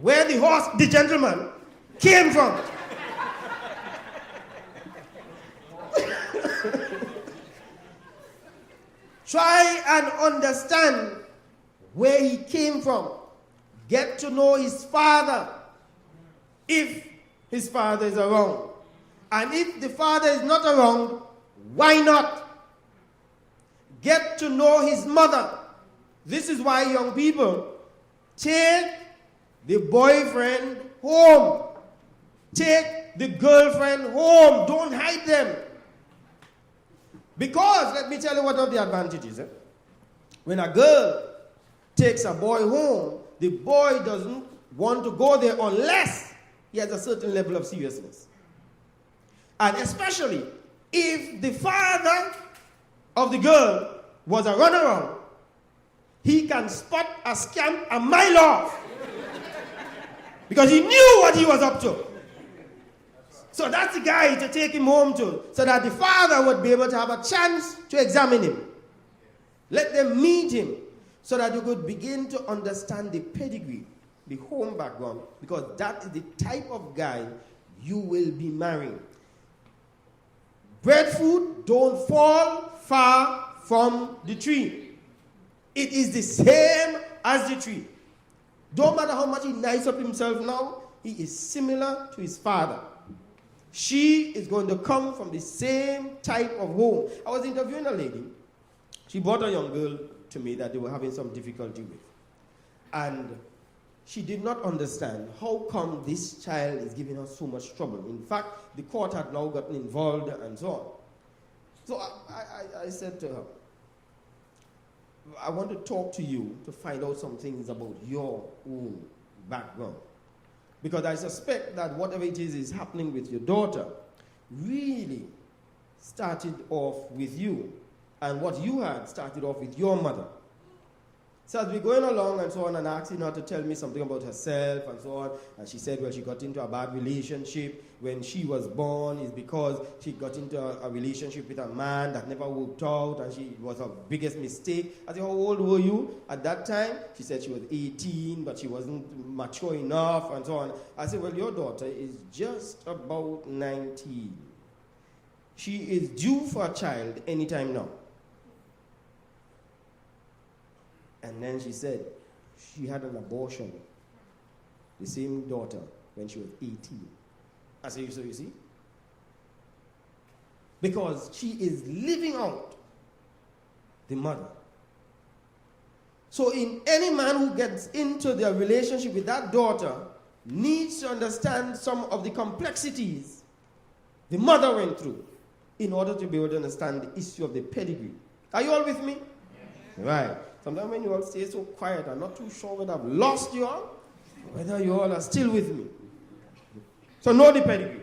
where the gentleman, came from. Try and understand where he came from. Get to know his father, if his father is around. And if the father is not around, why not? Get to know his mother. This is why young people take the boyfriend home. Take the girlfriend home. Don't hide them. Because, let me tell you what are the advantages. When a girl takes a boy home, the boy doesn't want to go there unless he has a certain level of seriousness. And especially if the father of the girl was a runaround, he can spot a scam a mile off. Because he knew what he was up to. So that's the guy to take him home to, so that the father would be able to have a chance to examine him. Let them meet him, so that you could begin to understand the pedigree, the home background, because that is the type of guy you will be marrying. Breadfruit don't fall far from the tree. It is the same as the tree. Don't matter how much he nice up himself now, he is similar to his father. She is going to come from the same type of home. I was interviewing a lady. She brought a young girl to me that they were having some difficulty with. And she did not understand how come this child is giving her so much trouble. In fact, the court had now gotten involved and so on. So I said to her, I want to talk to you to find out some things about your own background. Because I suspect that whatever it is happening with your daughter really started off with you. And what you had started off with your mother. So as we're going along and so on and asking her to tell me something about herself and so on, and she said, well, she got into a bad relationship when she was born is because she got into a relationship with a man that never worked out, and it was her biggest mistake. I said, how old were you at that time? She said she was 18, but she wasn't mature enough and so on. I said, well, your daughter is just about 19. She is due for a child anytime now. And then she said she had an abortion, the same daughter, when she was 18. I said, so you see? Because she is living out the mother. So in any man who gets into their relationship with that daughter needs to understand some of the complexities the mother went through in order to be able to understand the issue of the pedigree. Are you all with me? Yes. Right. Sometimes when you all stay so quiet, I'm not too sure whether I've lost you all, whether you all are still with me. So know the pedigree.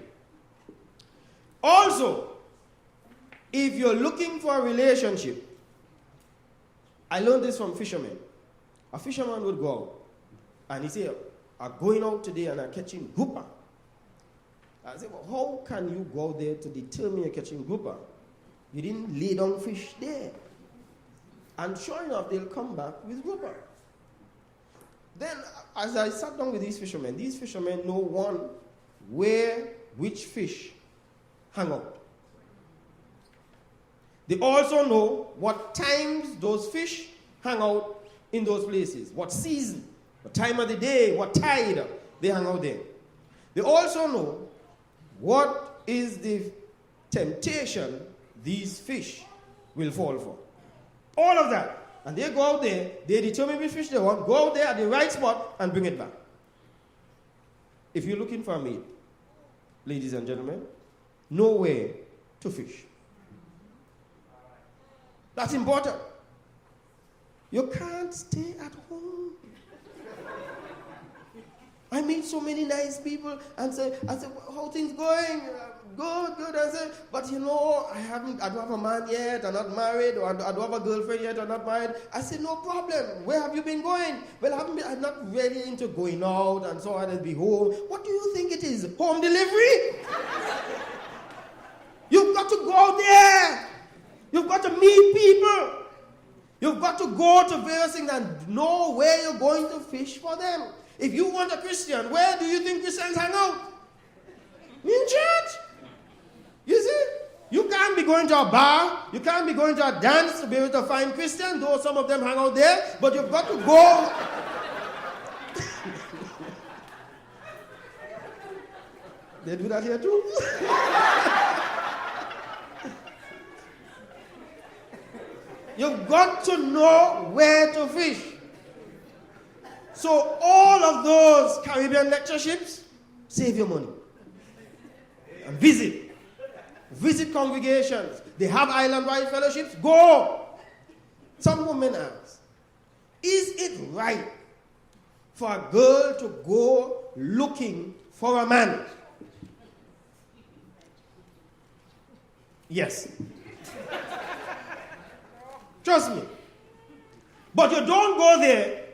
Also, if you're looking for a relationship, I learned this from fishermen. A fisherman would go out, and he say, I'm going out today and I'm catching grouper. I said, well, how can you go out there to determine you're catching grouper? You didn't lay down fish there. And sure enough, they'll come back with grouper. Then, as I sat down with these fishermen know which fish hang out. They also know what times those fish hang out in those places, what season, what time of the day, what tide they hang out there. They also know what is the temptation these fish will fall for. All of that. And they go out there, they determine which fish they want, go out there at the right spot and bring it back. If you're looking for a mate, ladies and gentlemen, know where to fish. That's important. You can't stay at home. I meet so many nice people and I said, how things going? Good. I said, but you know, I don't have a man yet, I'm not married, or I don't have a girlfriend yet, I'm not married. I said, no problem. Where have you been going? Well, I'm not really into going out and so on and be home. What do you think it is? Home delivery? You've got to go out there. You've got to meet people. You've got to go to various things and know where you're going to fish for them. If you want a Christian, where do you think Christians hang out? In church. You see? You can't be going to a bar. You can't be going to a dance to be able to find Christians, though some of them hang out there. But you've got to go. They do that here too. You've got to know where to fish. So all of those Caribbean lectureships, save your money. And visit. Visit congregations. They have island-wide fellowships. Go. Some women ask, is it right for a girl to go looking for a man? Yes. Trust me. But you don't go there,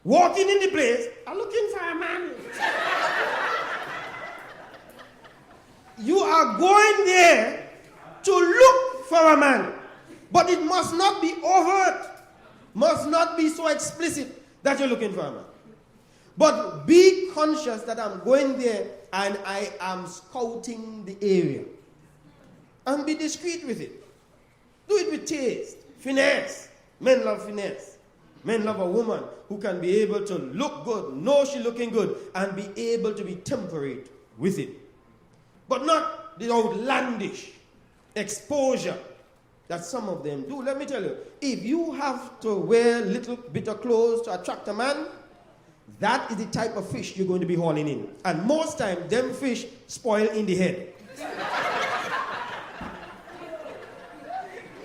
walking in the place, and looking for a man. You are going there to look for a man. But it must not be overt, must not be so explicit that you're looking for a man. But be conscious that I'm going there and I am scouting the area. And be discreet with it. Do it with taste, finesse. Men love finesse. Men love a woman who can be able to look good, know she's looking good, and be able to be temperate with it. But not the outlandish exposure that some of them do. Let me tell you, if you have to wear a little bit of clothes to attract a man, that is the type of fish you're going to be hauling in. And most times, them fish spoil in the head.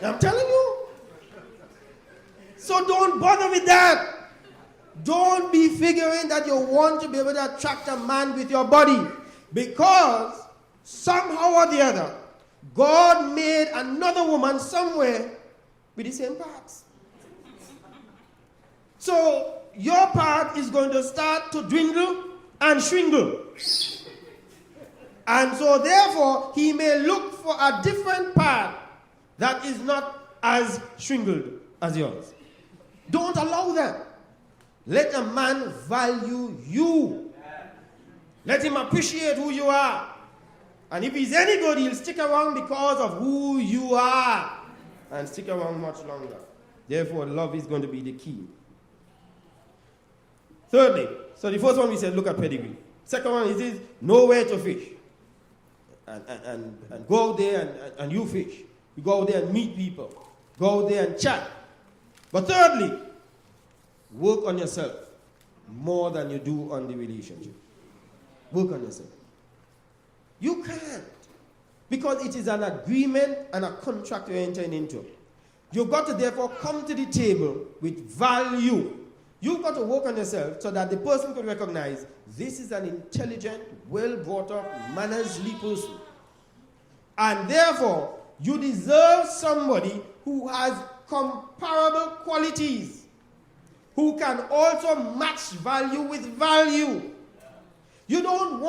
I'm telling you. So don't bother with that. Don't be figuring that you want to be able to attract a man with your body. Because somehow or the other, God made another woman somewhere with the same parts. So your part is going to start to dwindle and shrinkle. And so therefore, he may look for a different part that is not as shrinkled as yours. Don't allow that. Let a man value you. Let him appreciate who you are. And if he's any good, he'll stick around because of who you are. And stick around much longer. Therefore, love is going to be the key. Thirdly, so the first one we said, look at pedigree. Second one is know where to fish. And go out there and you fish. You go out there and meet people. Go out there and chat. But thirdly, work on yourself more than you do on the relationship. Work on yourself. You can't. Because it is an agreement and a contract you're entering into. You've got to therefore come to the table with value. You've got to work on yourself so that the person could recognize this is an intelligent, well brought up, mannerly person. And therefore, you deserve somebody who has comparable qualities, who can also match value with value. You don't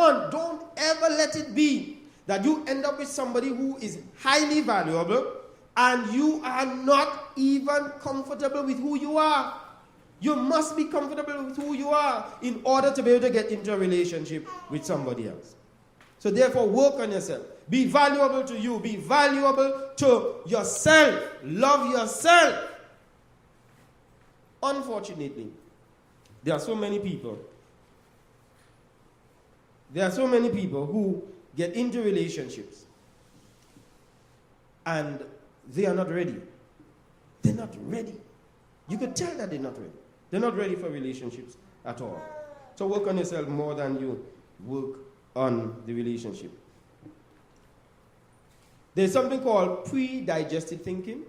ever let it be that you end up with somebody who is highly valuable and you are not even comfortable with who you are. You must be comfortable with who you are in order to be able to get into a relationship with somebody else. So therefore, work on yourself. Be valuable to you. Be valuable to yourself. Love yourself. Unfortunately, there are so many people who get into relationships and they are not ready. They're not ready. You could tell that they're not ready. They're not ready for relationships at all. So work on yourself more than you work on the relationship. There's something called pre-digested thinking.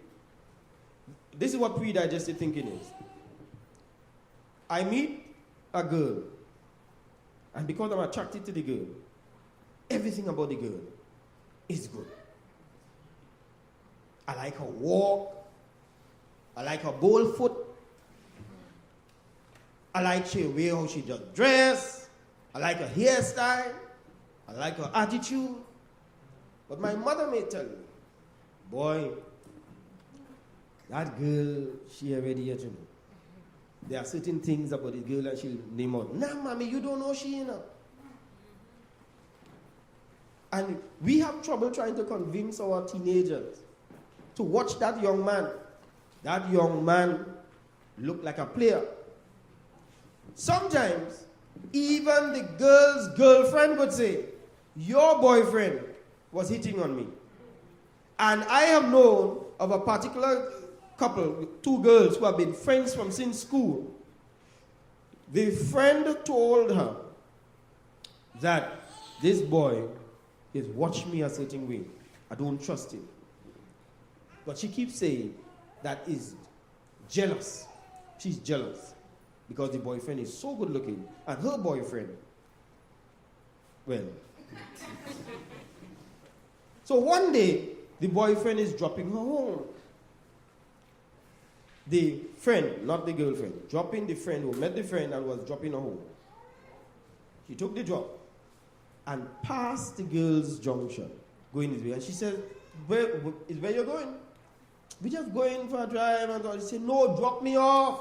This is what pre-digested thinking is. I meet a girl, and because I'm attracted to the girl, everything about the girl is good. I like her walk. I like her bold foot. I like the way how she just dress. I like her hairstyle. I like her attitude. But my mother may tell me, boy, that girl, she already yet, you know. there are certain things about the girl and she'll name out. Nah, mommy, you don't know she, you know. And we have trouble trying to convince our teenagers to watch that young man. That young man looked like a player. Sometimes, even the girl's girlfriend would say, your boyfriend was hitting on me. And I have known of a particular couple, two girls who have been friends from since school. The friend told her that this boy is watching me a certain way. I don't trust him. But she keeps saying that is jealous. She's jealous because the boyfriend is so good looking and her boyfriend, well. So one day, the boyfriend is dropping her home. The friend, not the girlfriend, dropping the friend who met the friend and was dropping her home. She took the drop and passed the girl's junction, going this way. And she said, where you going? We're just going for a drive. And he said, no, drop me off.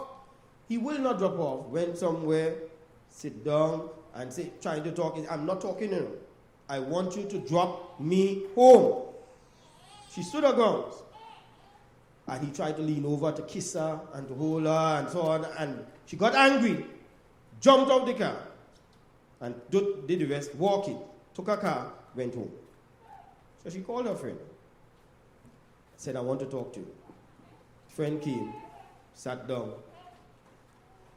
He will not drop off. Went somewhere, sit down, and say, trying to talk. I'm not talking to him. I want you to drop me home. She stood her ground. And he tried to lean over to kiss her and to hold her and so on. And she got angry, jumped out the car, and did the rest, walking, took her car, went home. So she called her friend, said, I want to talk to you. Friend came, sat down,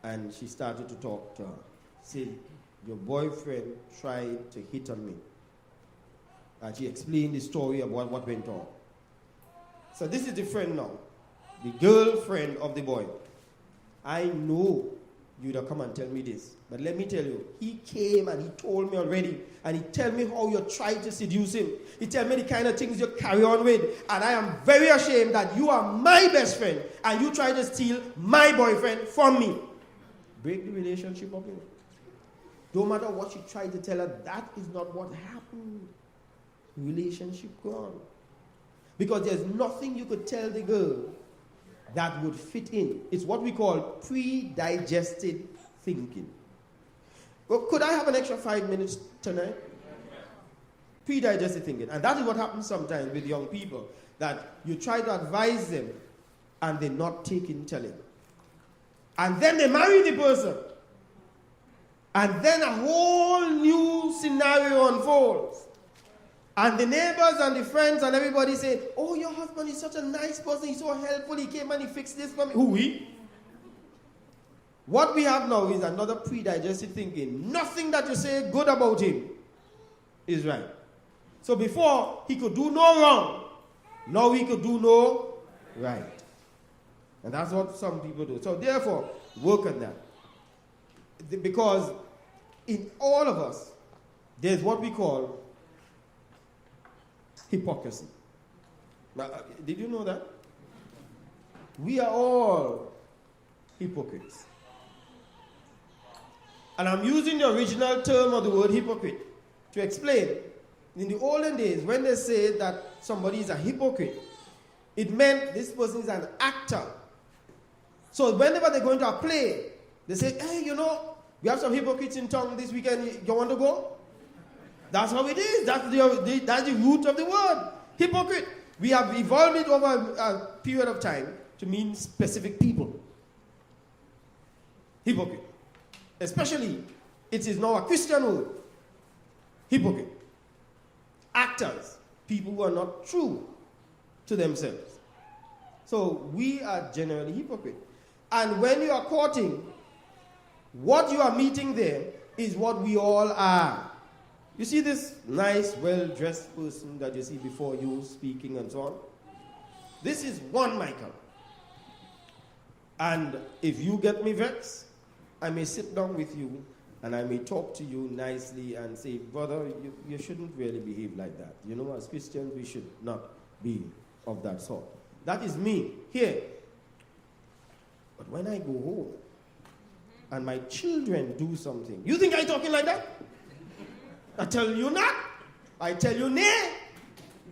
and she started to talk to her. Said, your boyfriend tried to hit on me. And she explained the story about what went on. So this is the friend now, the girlfriend of the boy. I know you'd have come and tell me this, but let me tell you, he came and he told me already, and he tell me how you tried to seduce him. He tell me the kind of things you carry on with, and I am very ashamed that you are my best friend, and you try to steal my boyfriend from me. Break the relationship up. No matter what she tried to tell her, that is not what happened. Relationship gone. Because there's nothing you could tell the girl that would fit in. It's what we call pre-digested thinking. Well, could I have an extra 5 minutes tonight? Pre-digested thinking. And that is what happens sometimes with young people, that you try to advise them and they're not taking telling. And then they marry the person. And then a whole new scenario unfolds. And the neighbors and the friends and everybody say, oh, your husband is such a nice person. He's so helpful. He came and he fixed this for me. Who, we? What we have now is another pre-digested thinking. Nothing that you say good about him is right. So before, he could do no wrong. Now he could do no right. And that's what some people do. So therefore, work on that. Because in all of us, there's what we call hypocrisy. Now, did you know that? We are all hypocrites. And I'm using the original term of the word hypocrite to explain. In the olden days, when they say that somebody is a hypocrite, it meant this person is an actor. So whenever they go into a play, they say, hey, you know, we have some hypocrites in town this weekend. You want to go? That's how it is. That's the root of the word. Hypocrite. We have evolved it over a period of time to mean specific people. Hypocrite. Especially, it is now a Christian word. Hypocrite. Actors. People who are not true to themselves. So we are generally hypocrite. And when you are courting, what you are meeting there is what we all are. You see this nice, well-dressed person that you see before you speaking and so on? This is one Michael. And if you get me vexed, I may sit down with you and I may talk to you nicely and say, brother, you shouldn't really behave like that. You know, as Christians, we should not be of that sort. That is me here. But when I go home and my children do something, you think I'm talking like that? I tell you not. I tell you nay.